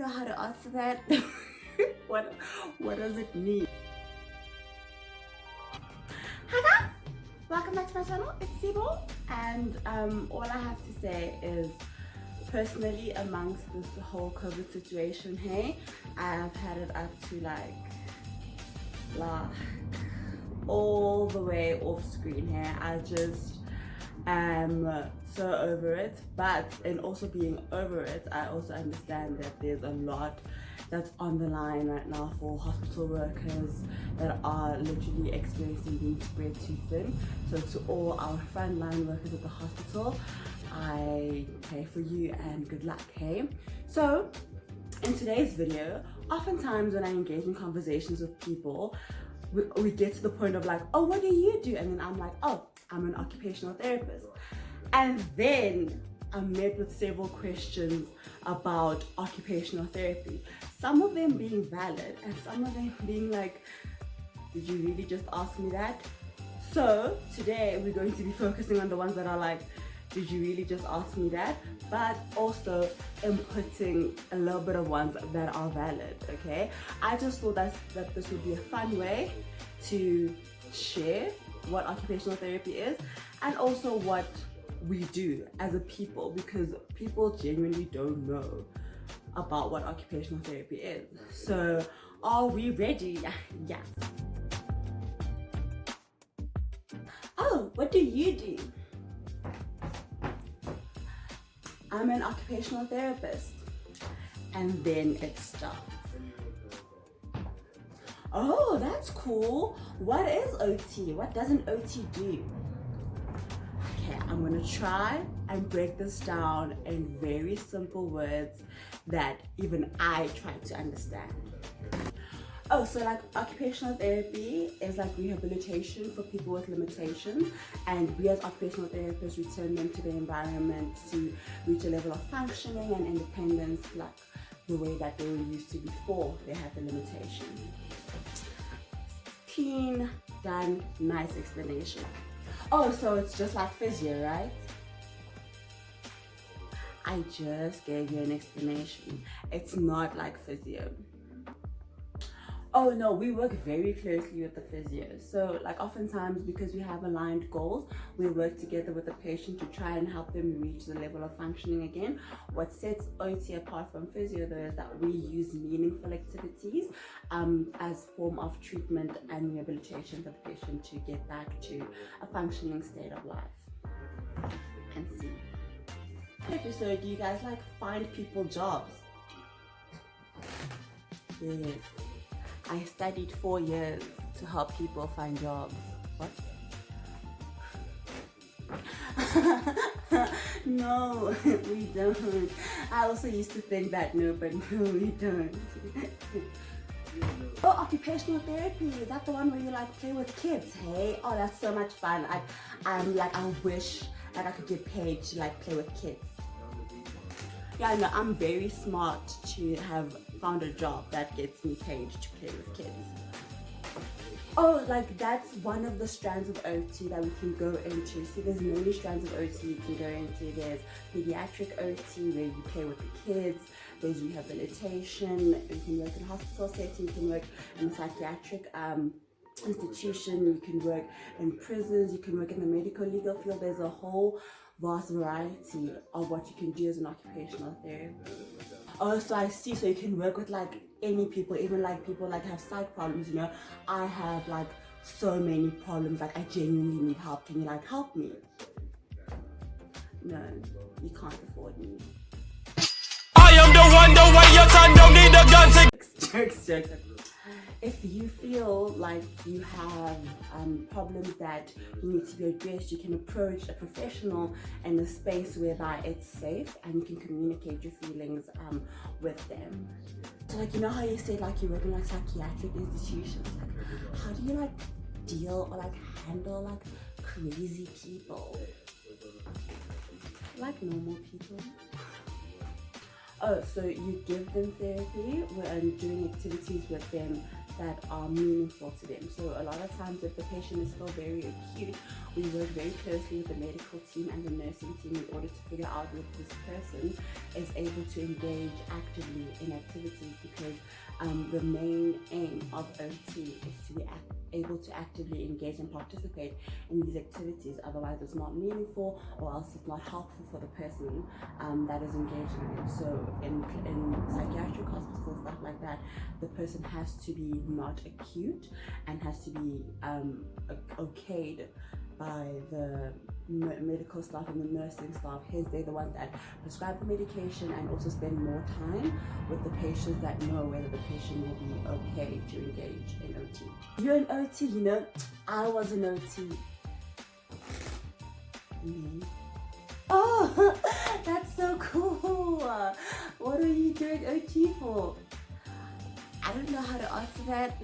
know how to answer that. What does it mean? Hi guys, welcome back to my channel. It's Sibo, and all I have to say is, personally, amongst this whole COVID situation, hey, I've had it up to like all the way off screen here. I just am so over it, but in also being over it, I also understand that there's a lot that's on the line right now for hospital workers that are literally experiencing being spread too thin. So to all our frontline workers at the hospital, I pray for you and good luck, hey? So in today's video, oftentimes when I engage in conversations with people, we get to the point of like, oh, what do you do? And then I'm like, oh, I'm an occupational therapist. And then I'm met with several questions about occupational therapy. Some of them being valid and some of them being like, did you really just ask me that? So today we're going to be focusing on the ones that are like, did you really just ask me that? But also inputting a little bit of ones that are valid, okay? I just thought that this would be a fun way to share what occupational therapy is and also what we do as a people, because people genuinely don't know about what occupational therapy is. So are we ready? Yes. Oh, what do you do? I'm an occupational therapist. And then it starts. Oh, that's cool. What is OT? What does an OT do? Okay, I'm gonna try and break this down in very simple words that even I try to understand. Oh, so like occupational therapy is like rehabilitation for people with limitations, and we as occupational therapists return them to the environment to reach a level of functioning and independence like the way that they were used to before they had the limitation. Clean, done, nice explanation. Oh, so it's just like physio, right? I just gave you an explanation. It's not like physio. Oh no, we work very closely with the physio. So like oftentimes, because we have aligned goals, we work together with the patient to try and help them reach the level of functioning again. What sets OT apart from physio though is that we use meaningful activities as form of treatment and rehabilitation for the patient to get back to a functioning state of life. And see. Episode, do you guys like find people jobs? Yes. I studied 4 years to help people find jobs. What? No, we don't. I also used to think that, no, but no, we don't. Oh, occupational therapy, is that the one where you like play with kids, hey? Oh, that's so much fun. I wish that I could get paid to like play with kids. Yeah, no, I'm very smart to have found a job that gets me paid to play with kids. Oh, like that's one of the strands of OT that we can go into. See, there's many strands of OT you can go into. There's pediatric OT where you play with the kids. There's rehabilitation. You can work in a hospital setting. You can work in a psychiatric institution. You can work in prisons. You can work in the medical legal field. There's a whole vast variety of what you can do as an occupational therapist. Oh, so I see. So you can work with like any people, even like people like have psych problems, you know. I have like so many problems, like I genuinely need help. Can you like help me? No, you can't afford me. I am the way your son don't need a gun to... Jokes. If you feel like you have problems that need to be addressed, you can approach a professional in a space whereby it's safe and you can communicate your feelings with them. So like, you know how you said like you work in like psychiatric institutions, like how do you like deal or like handle like crazy people? Like normal people? Oh, so you give them therapy and doing activities with them that are meaningful to them. So a lot of times if the patient is still very acute, we work very closely with the medical team and the nursing team in order to figure out if this person is able to engage actively in activities, because the main aim of OT is to be able to actively engage and participate in these activities. Otherwise it's not meaningful, or else it's not helpful for the person that is engaging in it. So in psychiatric hospitals, stuff like that, the person has to be not acute and has to be okayed by the medical staff and the nursing staff. Hence, they're the ones that prescribe the medication and also spend more time with the patients that know whether the patient will be okay to engage in OT. You're an OT, you know, I was an OT. Oh, that's so cool. What are you doing OT for? I don't know how to answer that.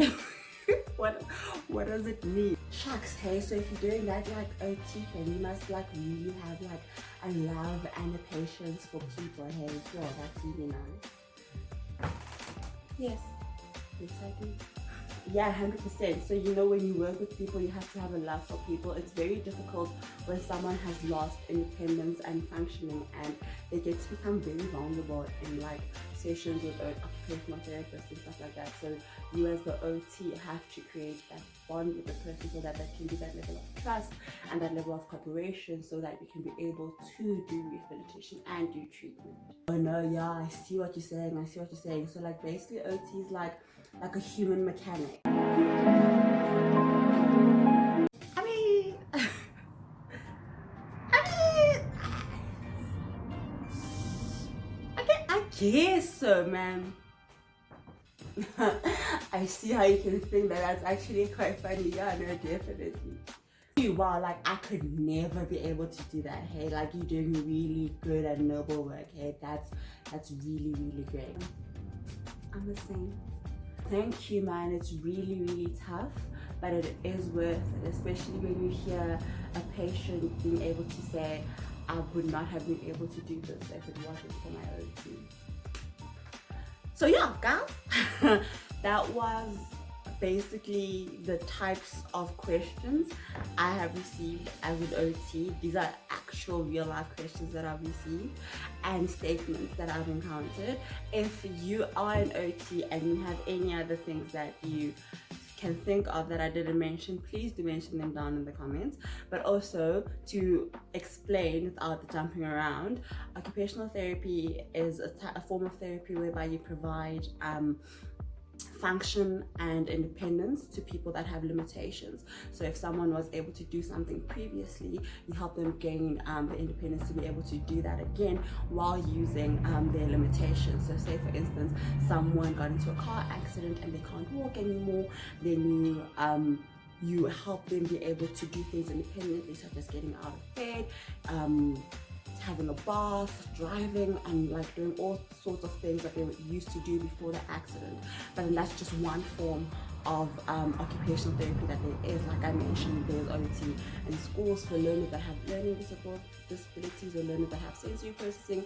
What does it mean? Shucks, hey, so if you're doing that like OT, then you must like really have like a love and a patience for people. Hey, sure, that's really nice. Yes, I do. Yeah, 100%. So you know, when you work with people, you have to have a love for people. It's very difficult when someone has lost independence and functioning, and they get to become very vulnerable in like sessions with occupational therapists and stuff like that. So you as the OT have to create that bond with the person so that there can be that level of trust and that level of cooperation, so that you can be able to do rehabilitation and do treatment. Oh no, yeah, I see what you're saying. So like basically OT is like a human mechanic. I guess so, man. I see how you can think that that's actually quite funny. Yeah, no, definitely. Wow, like I could never be able to do that. Hey, like you're doing really good and noble work. Hey, that's really, really great. I'm a saint. Thank you, man. It's really, really tough, but it is worth it, especially when you hear a patient being able to say, I would not have been able to do this if it wasn't for my OT. So yeah, guys, that was basically the types of questions I have received as an OT. These are actual real life questions that I've received and statements that I've encountered. If you are an OT and you have any other things that you can think of that I didn't mention, please do mention them down in the comments. But also, to explain without the jumping around, occupational therapy is a form of therapy whereby you provide function and independence to people that have limitations. So if someone was able to do something previously, you help them gain the independence to be able to do that again while using their limitations. So say for instance, someone got into a car accident and they can't walk anymore, then you help them be able to do things independently, such as getting out of bed, having a bath, driving, and like doing all sorts of things that they used to do before the accident. But then that's just one form of occupational therapy that there is. Like I mentioned, there's OT in schools for learners that have learning disabilities or learners that have sensory processing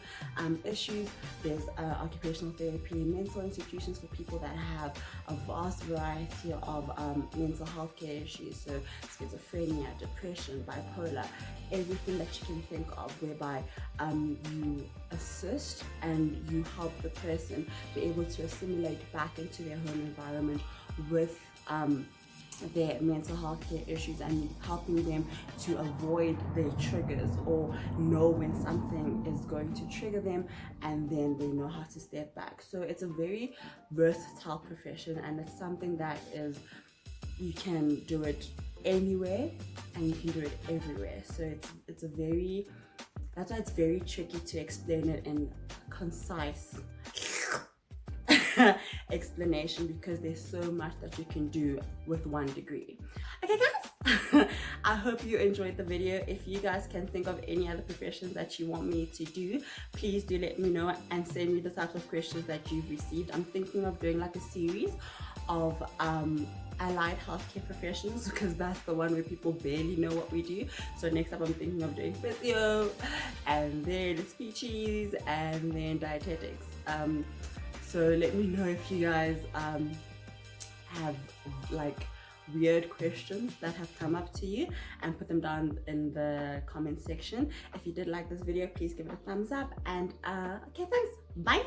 issues. There's occupational therapy in mental institutions for people that have a vast variety of mental health care issues, so schizophrenia, depression, bipolar, everything that you can think of, whereby you assist and you help the person be able to assimilate back into their home environment with their mental health care issues, and helping them to avoid their triggers or know when something is going to trigger them, and then they know how to step back. So it's a very versatile profession, and it's something that is, you can do it anywhere and you can do it everywhere. So it's a very, that's why it's very tricky to explain it in concise explanation, because there's so much that you can do with one degree. Okay guys, I hope you enjoyed the video. If you guys can think of any other professions that you want me to do, please do let me know and send me the types of questions that you've received. I'm thinking of doing like a series of allied healthcare professions, because that's the one where people barely know what we do. So next up I'm thinking of doing physio, and then speeches, and then dietetics. So let me know if you guys have like weird questions that have come up to you, and put them down in the comment section. If you did like this video, please give it a thumbs up, and okay, thanks, bye.